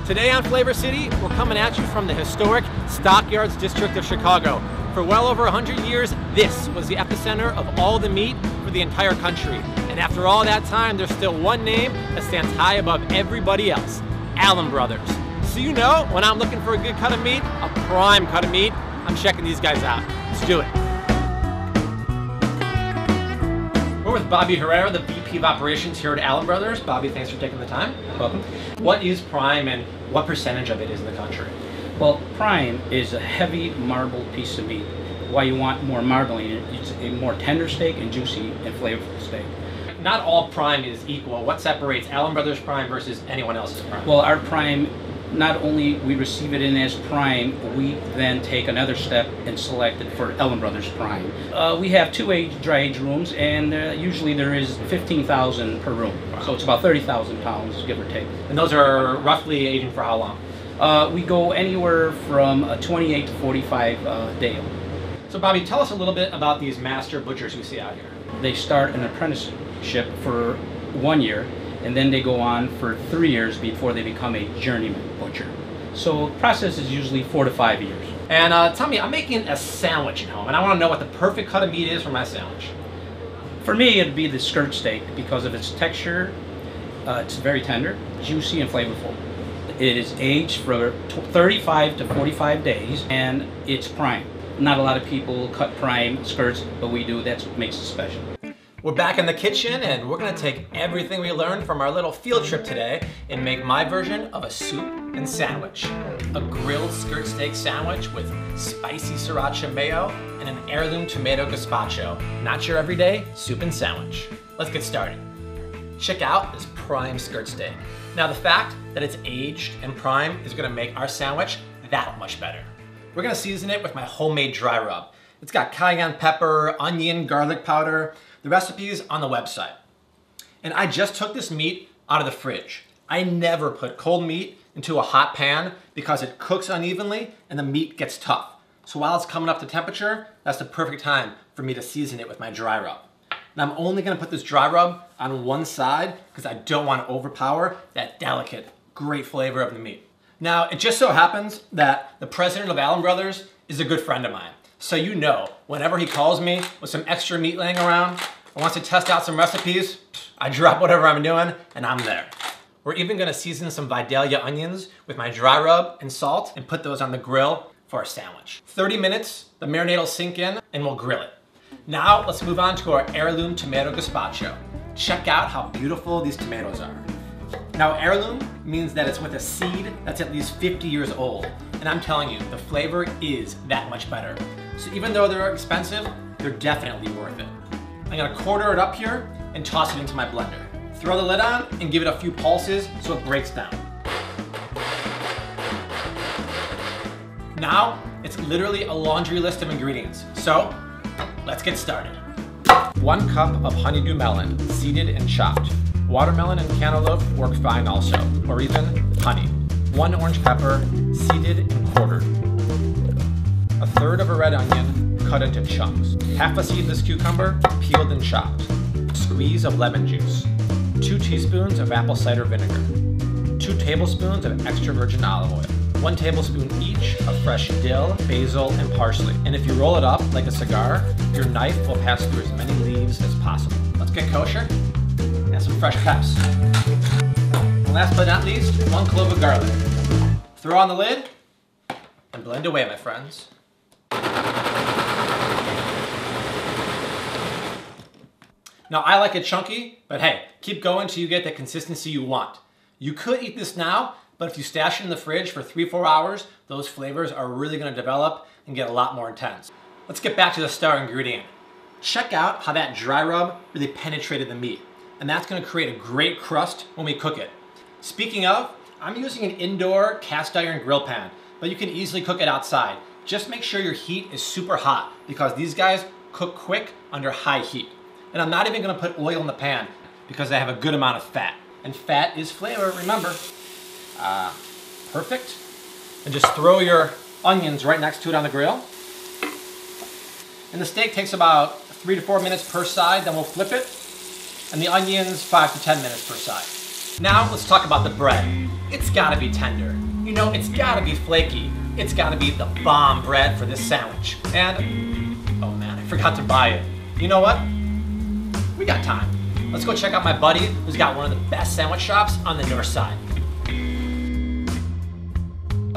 Today on Flavor City, we're coming at you from the historic Stockyards District of Chicago. For well over 100 years, this was the epicenter of all the meat for the entire country. And after all that time, there's still one name that stands high above everybody else, Allen Brothers. So you know, when I'm looking for a good cut of meat, a prime cut of meat, I'm checking these guys out. Let's do it. We're with Bobby Herrera, the VP of Operations here at Allen Brothers. Bobby, thanks for taking the time. Welcome. What is prime and what percentage of it is in the country? Well, prime is a heavy marbled piece of meat. Why you want more marbling, it's a more tender steak and juicy and flavorful steak. Not all prime is equal. What separates Allen Brothers prime versus anyone else's prime? Well, our prime, not only we receive it in as prime, we then take another step and select it for Allen Brothers prime. We have two dry age rooms, and usually there is 15,000 per room. Wow. So it's about 30,000 pounds, give or take. And those are roughly aging for how long? We go anywhere from a 28 to 45 day. So Bobby, tell us a little bit about these master butchers we see out here. They start an apprenticeship for 1 year, and then they go on for 3 years before they become a journeyman butcher. So the process is usually 4 to 5 years. And tell me, I'm making a sandwich at home, and I want to know what the perfect cut of meat is for my sandwich. For me, it'd be the skirt steak because of its texture. It's very tender, juicy, and flavorful. It is aged for 35 to 45 days, and it's prime. Not a lot of people cut prime skirts, but we do. That's what makes it special. We're back in the kitchen, and we're gonna take everything we learned from our little field trip today and make my version of a soup and sandwich. A grilled skirt steak sandwich with spicy sriracha mayo and an heirloom tomato gazpacho. Not your everyday soup and sandwich. Let's get started. Check out this prime skirt steak. Now the fact that it's aged and prime is gonna make our sandwich that much better. We're gonna season it with my homemade dry rub. It's got cayenne pepper, onion, garlic powder. The recipe's on the website. And I just took this meat out of the fridge. I never put cold meat into a hot pan because it cooks unevenly and the meat gets tough. So while it's coming up to temperature, that's the perfect time for me to season it with my dry rub. And I'm only gonna put this dry rub on one side because I don't want to overpower that delicate, great flavor of the meat. Now, it just so happens that the president of Allen Brothers is a good friend of mine. So you know, whenever he calls me with some extra meat laying around and wants to test out some recipes, I drop whatever I'm doing and I'm there. We're even gonna season some Vidalia onions with my dry rub and salt and put those on the grill for a sandwich. 30 minutes, the marinade will sink in and we'll grill it. Now, let's move on to our heirloom tomato gazpacho. Check out how beautiful these tomatoes are. Now, heirloom means that it's with a seed that's at least 50 years old. And I'm telling you, the flavor is that much better. So even though they're expensive, they're definitely worth it. I'm gonna quarter it up here and toss it into my blender. Throw the lid on and give it a few pulses so it breaks down. Now, it's literally a laundry list of ingredients. So, let's get started. 1 cup of honeydew melon, seeded and chopped. Watermelon and cantaloupe work fine also, or even honey. 1 orange pepper, seeded and quartered. 1/3 of a red onion, cut into chunks. 1/2 a seedless cucumber, peeled and chopped. Squeeze of lemon juice. 2 teaspoons of apple cider vinegar. 2 tablespoons of extra virgin olive oil. 1 tablespoon each of fresh dill, basil, and parsley. And if you roll it up like a cigar, your knife will pass through as many leaves as possible. Let's get kosher. And some fresh peps. And last but not least, 1 clove of garlic. Throw on the lid and blend away, my friends. Now, I like it chunky, but hey, keep going till you get the consistency you want. You could eat this now, but if you stash it in the fridge for 3-4 hours, those flavors are really gonna develop and get a lot more intense. Let's get back to the star ingredient. Check out how that dry rub really penetrated the meat. And that's gonna create a great crust when we cook it. Speaking of, I'm using an indoor cast iron grill pan, but you can easily cook it outside. Just make sure your heat is super hot because these guys cook quick under high heat. And I'm not even gonna put oil in the pan because they have a good amount of fat. And fat is flavor, remember. Perfect. And just throw your onions right next to it on the grill. And the steak takes about 3 to 4 minutes per side, then we'll flip it. And the onions, 5 to 10 minutes per side. Now let's talk about the bread. It's gotta be tender. You know, it's gotta be flaky. It's gotta be the bomb bread for this sandwich. And, oh man, I forgot to buy it. You know what? We got time. Let's go check out my buddy who's got one of the best sandwich shops on the north side.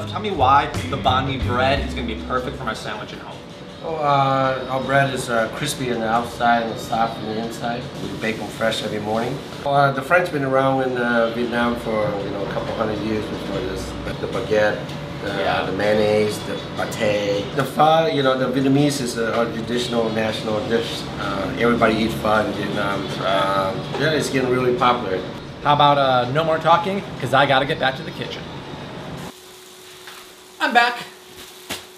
Tell me why the banh mi bread is gonna be perfect for my sandwich at home. Well, our bread is crispy on the outside and soft on the inside. We bake them fresh every morning. The French been around in Vietnam for a couple hundred years before this. The baguette, the mayonnaise, the pate, the pho. The Vietnamese is our traditional national dish. Everybody eats pho in Vietnam. Yeah, it's getting really popular. How about no more talking? Because I gotta get back to the kitchen. I'm back,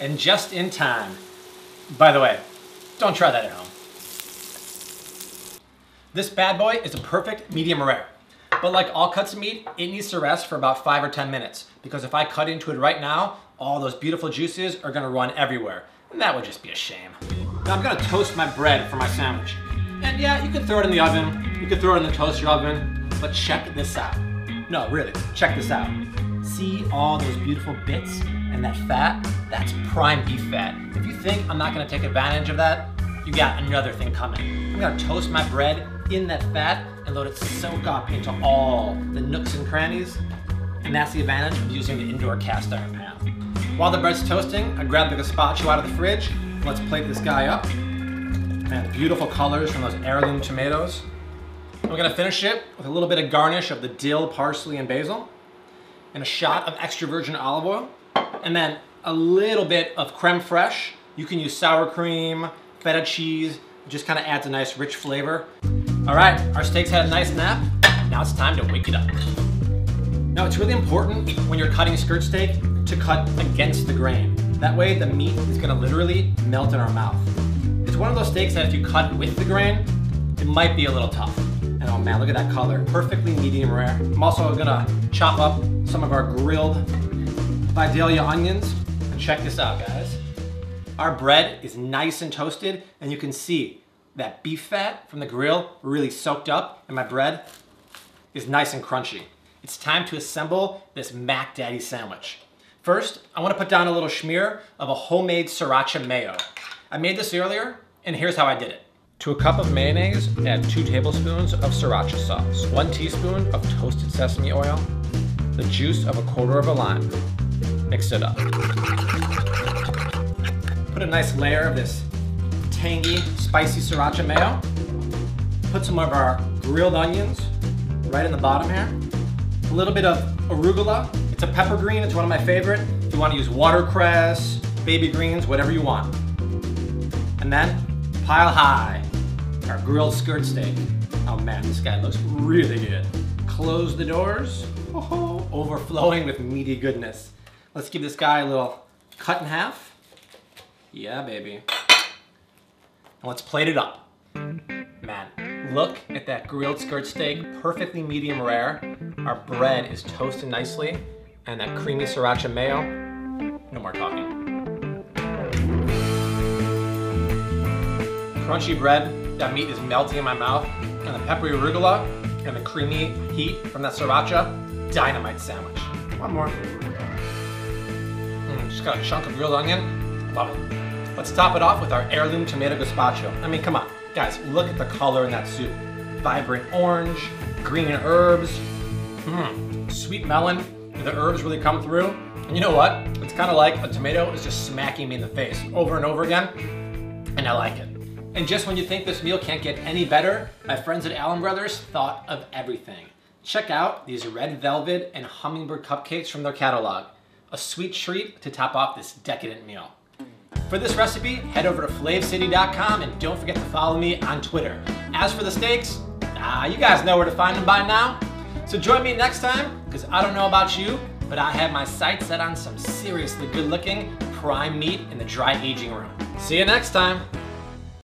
and just in time. By the way, don't try that at home. This bad boy is a perfect medium rare. But like all cuts of meat, it needs to rest for about 5 or 10 minutes. Because if I cut into it right now, all those beautiful juices are gonna run everywhere. And that would just be a shame. Now I'm gonna toast my bread for my sandwich. And yeah, you can throw it in the oven, you can throw it in the toaster oven, but check this out. No, really, check this out. See all those beautiful bits and that fat? That's prime beef fat. If you think I'm not gonna take advantage of that, you got another thing coming. I'm gonna toast my bread in that fat and let it soak up into all the nooks and crannies. And that's the advantage of using the indoor cast iron pan. While the bread's toasting, I grab the gazpacho out of the fridge. Let's plate this guy up. And beautiful colors from those heirloom tomatoes. We're gonna finish it with a little bit of garnish of the dill, parsley, and basil. And a shot of extra virgin olive oil. And then a little bit of creme fraiche. You can use sour cream, feta cheese. It just kind of adds a nice rich flavor. All right, our steaks had a nice nap. Now it's time to wake it up. Now it's really important when you're cutting skirt steak to cut against the grain. That way the meat is gonna literally melt in our mouth. It's one of those steaks that if you cut with the grain, it might be a little tough. And oh man, look at that color, perfectly medium rare. I'm also gonna chop up some of our grilled Vidalia onions. And check this out, guys. Our bread is nice and toasted, and you can see that beef fat from the grill really soaked up, and my bread is nice and crunchy. It's time to assemble this Mac Daddy sandwich. First, I wanna put down a little schmear of a homemade sriracha mayo. I made this earlier, and here's how I did it. To a cup of mayonnaise, add 2 tablespoons of sriracha sauce, 1 teaspoon of toasted sesame oil, the juice of a 1/4 of a lime. Mix it up. Put a nice layer of this tangy, spicy sriracha mayo. Put some of our grilled onions right in the bottom here. A little bit of arugula. It's a pepper green, it's one of my favorite. If you want to use watercress, baby greens, whatever you want. And then, pile high, our grilled skirt steak. Oh man, this guy looks really good. Close the doors. Oh, overflowing with meaty goodness. Let's give this guy a little cut in half. Yeah, baby. And let's plate it up. Man, look at that grilled skirt steak, perfectly medium rare. Our bread is toasted nicely, and that creamy sriracha mayo. No more talking. Crunchy bread, that meat is melting in my mouth, and the peppery arugula and the creamy heat from that sriracha, dynamite sandwich. One more. Just got a chunk of grilled onion. Love it. Let's top it off with our heirloom tomato gazpacho. I mean, come on. Guys, look at the color in that soup. Vibrant orange, green herbs, sweet melon. The herbs really come through. And you know what? It's kind of like a tomato is just smacking me in the face over and over again, and I like it. And just when you think this meal can't get any better, my friends at Allen Brothers thought of everything. Check out these red velvet and hummingbird cupcakes from their catalog. A sweet treat to top off this decadent meal. For this recipe, head over to flavcity.com and don't forget to follow me on Twitter. As for the steaks, you guys know where to find them by now. So join me next time, because I don't know about you, but I have my sights set on some seriously good looking prime meat in the dry aging room. See you next time.